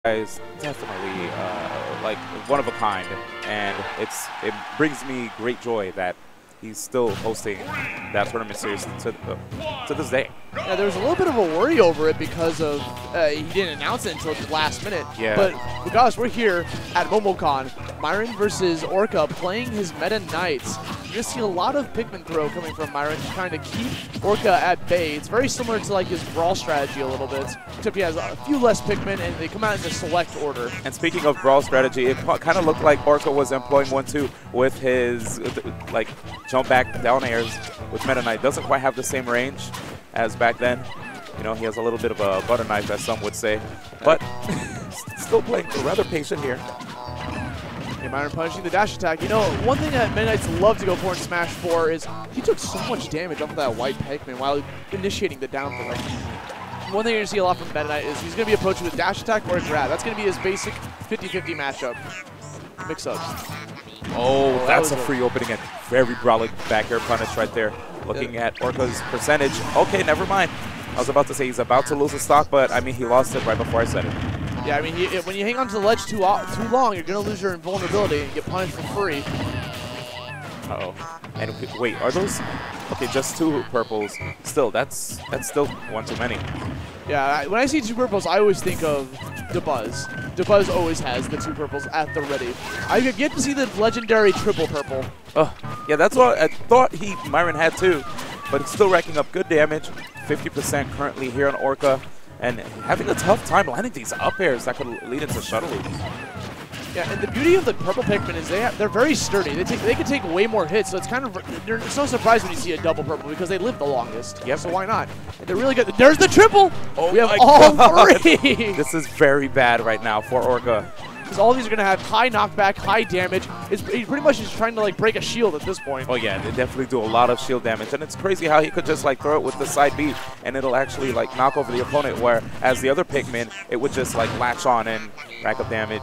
is definitely like one of a kind, and it brings me great joy that he's still hosting that tournament series to this day. Yeah, there was a little bit of a worry over it because of he didn't announce it until the last minute. Yeah. But regardless, we're here at Momocon. Myran versus Orca playing his Meta Knights. You're going to see a lot of Pikmin throw coming from Myran to kind of keep Orca at bay. It's very similar to like his brawl strategy a little bit, except he has a few less Pikmin and they come out in the select order. And speaking of brawl strategy, it kind of looked like Orca was employing 1-2 with his like jump back down airs with Meta Knight. Doesn't quite have the same range as back then. You know, he has a little bit of a butter knife, as some would say, but still playing rather patient here. Yeah, Myran punishing the dash attack. You know, one thing that Meta Knights love to go for in Smash 4 is he took so much damage off of that white Pikmin while initiating the down throw. One thing you're going to see a lot from Meta Knight is he's going to be approaching with dash attack or a grab. That's going to be his basic 50-50 matchup. Mix-ups. Oh, that's a free opening and very brawling back air punish right there. Looking at Orca's percentage. Okay, never mind. I was about to say he's about to lose the stock, but I mean, he lost it right before I said it. Yeah, I mean, when you hang on to the ledge too long, you're going to lose your invulnerability and get punished for free. Uh-oh. And wait, are those? Okay, just 2 purples. Still, that's still one too many. Yeah, when I see 2 purples, I always think of DeBuzz. DeBuzz always has the 2 purples at the ready. I have yet to see the legendary triple purple. Oh, yeah, that's what I thought Myran had too, but it's still racking up good damage. 50% currently here on Orca, and having a tough time landing these up airs that could lead into shuttle loops. Yeah, and the beauty of the purple Pikmin is they're very sturdy. They can take way more hits, so it's kind of it's no surprise when you see a double purple because they live the longest. Yep. So why not? And they're really good. There's the triple. Oh, we have all 3. This is very bad right now for Orca. Because all these are going to have high knockback, high damage. He pretty much is trying to like break a shield at this point. Oh yeah, they definitely do a lot of shield damage, and it's crazy how he could just like throw it with the side B, and it'll actually like knock over the opponent. Whereas the other Pikmin, it would just like latch on and rack up damage.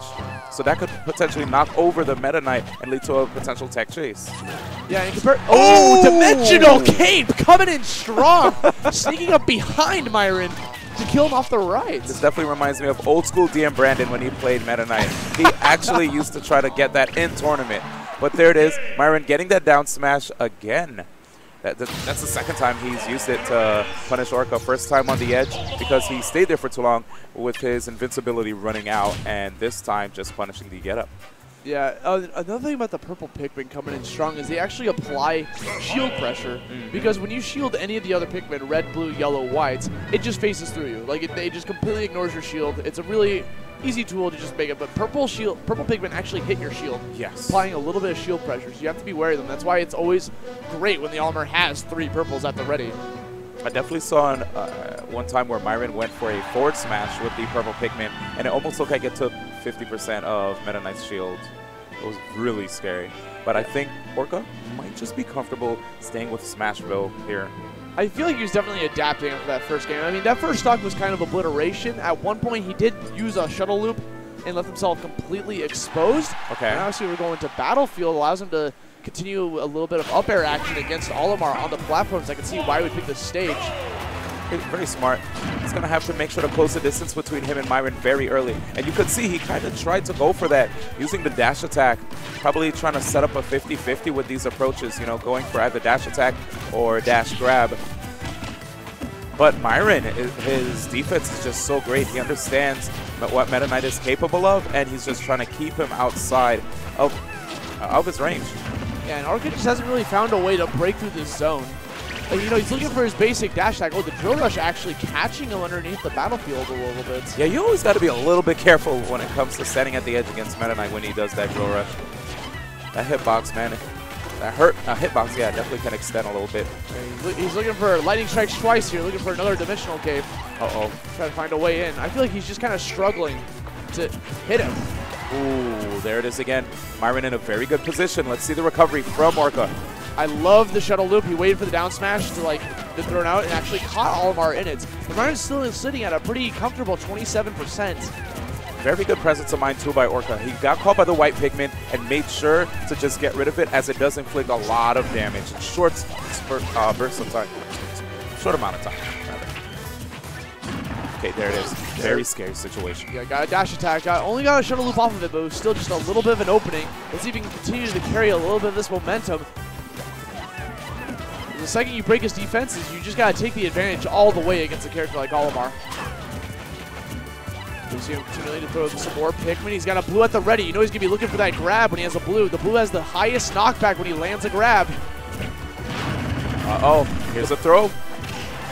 So that could potentially knock over the Meta Knight and lead to a potential tech chase. Yeah, and compare. Oh, Dimensional Cape coming in strong, sneaking up behind Myran to kill him off the right. This definitely reminds me of old school DM Brandon when he played Meta Knight. He actually used to try to get that in tournament. But there it is, Myran getting that down smash again. That's the second time he's used it to punish Orca. First time on the edge because he stayed there for too long with his invincibility running out, and this time just punishing the get up. Yeah, another thing about the purple Pikmin coming in strong is they actually apply shield pressure. Because when you shield any of the other Pikmin, red, blue, yellow, whites, it just faces through you. Like, it just completely ignores your shield. It's a really easy tool to just make it. But purple Pikmin actually hit your shield. Yes. Applying a little bit of shield pressure. So you have to be wary of them. That's why it's always great when the Olimar has 3 purples at the ready. I definitely saw one time where Myran went for a forward smash with the purple Pikmin, and it almost looked like it took 50% of Meta Knight's shield. It was really scary. But I think Orca might just be comfortable staying with Smashville here. I feel like he was definitely adapting after that first game. I mean, that first stock was kind of obliteration. At one point, he did use a shuttle loop and left himself completely exposed. Okay. And obviously, we're going to Battlefield, allows him to continue a little bit of up air action against Olimar on the platforms. I can see why we picked this stage. Very smart. He's going to have to make sure to close the distance between him and Myran very early. And you could see he kind of tried to go for that using the dash attack, probably trying to set up a 50-50 with these approaches, you know, going for either dash attack or dash grab. But Myran, his defense is just so great. He understands what Meta Knight is capable of, and he's just trying to keep him outside of his range. Yeah, and Orca just hasn't really found a way to break through this zone. Like, you know, he's looking for his basic dash attack. Oh, the drill rush actually catching him underneath the battlefield a little bit. Yeah, you always got to be a little bit careful when it comes to standing at the edge against Meta Knight when he does that drill rush. That hitbox, man, that hitbox, yeah, definitely can extend a little bit. He's looking for lightning strikes twice here, looking for another dimensional cape. Uh-oh. Trying to find a way in. I feel like he's just kind of struggling to hit him. Ooh, there it is again. Myran in a very good position. Let's see the recovery from Orca. I love the shuttle loop. He waited for the down smash to like get thrown out and actually caught Olimar in it. But Myran's still sitting at a pretty comfortable 27%. Very good presence of mind too by Orca. He got caught by the white Pikmin and made sure to just get rid of it, as it does inflict a lot of damage. Short bursts of time. Short amount of time, rather. Okay, there it is. Very scary situation. Yeah, got a dash attack. Only got a shuttle loop off of it, but it was still just a little bit of an opening. Let's see if he can continue to carry a little bit of this momentum. The second you break his defenses, you just got to take the advantage all the way against a character like Olimar. You see him continuing to throw some more Pikmin. He's got a blue at the ready. You know he's going to be looking for that grab when he has a blue. The blue has the highest knockback when he lands a grab. Uh-oh. Here's a throw.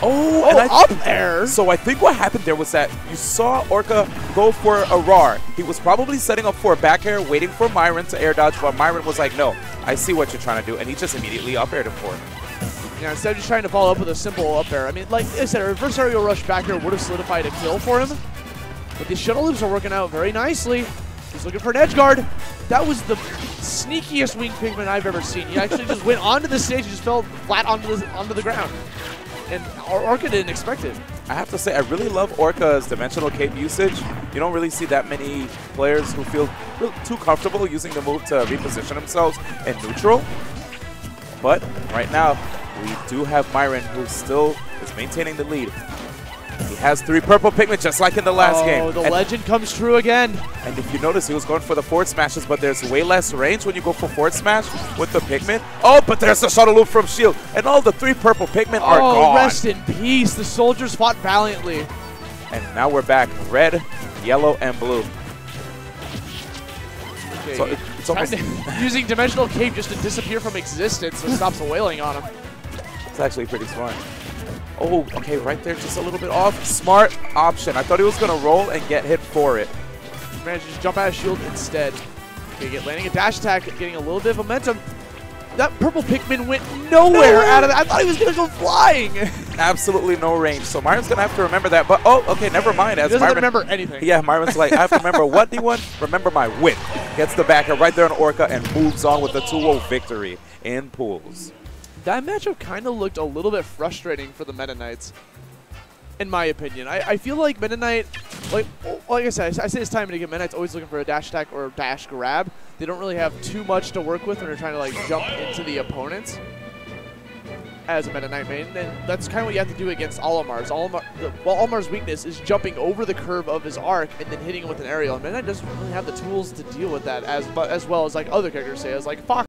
Oh, and up air. So I think what happened there was that you saw Orca go for a RAR. He was probably setting up for a back air, waiting for Myran to air dodge, but Myran was like, no, I see what you're trying to do, and he just immediately up aired him for it. Yeah, instead of just trying to follow up with a simple up air. I mean, like I said, a reverse aerial rush back air would have solidified a kill for him, but these shuttle loops are working out very nicely. He's looking for an edge guard. That was the sneakiest winged Pikmin I've ever seen. He actually just went onto the stage and just fell flat onto the ground. And Orca didn't expect it. I have to say, I really love Orca's dimensional cape usage. You don't really see that many players who feel too comfortable using the move to reposition themselves in neutral. But right now, we do have Myran, who still is maintaining the lead. He has 3 purple Pikmin, just like in the last game. Oh, the legend comes true again. And if you notice, he was going for the forward smashes, but there's way less range when you go for forward smash with the Pikmin. Oh, but there's the shuttle loop from Shield. And all the 3 purple Pikmin are gone. Rest in peace. The soldiers fought valiantly. And now we're back. Red, yellow, and blue. Okay, So it's almost using Dimensional Cape just to disappear from existence so it stops wailing on him. It's actually pretty smart. Oh, okay, right there, just a little bit off. Smart option. I thought he was going to roll and get hit for it. Managed to just jump out of shield instead. Okay, landing a dash attack, getting a little bit of momentum. That purple Pikmin went nowhere out of that. I thought he was going to go flying. Absolutely no range. So Myron's going to have to remember that. But, oh, okay, never mind. As He doesn't Myron, remember anything. Yeah, Myron's like, I have to remember what, D1? Remember my win. Gets the backer right there on Orca and moves on with the 2-0 victory in pools. That matchup kind of looked a little bit frustrating for the Meta Knights, in my opinion. I feel like Meta Knight, like I said, I say this time and again, Meta Knight's always looking for a dash attack or a dash grab. They don't really have too much to work with when they're trying to like jump into the opponents as a Meta Knight main, and that's kind of what you have to do against Olimar's. Olimar's weakness is jumping over the curve of his arc and then hitting him with an aerial. And Meta Knight doesn't really have the tools to deal with that as well as like other characters say, as like Fox.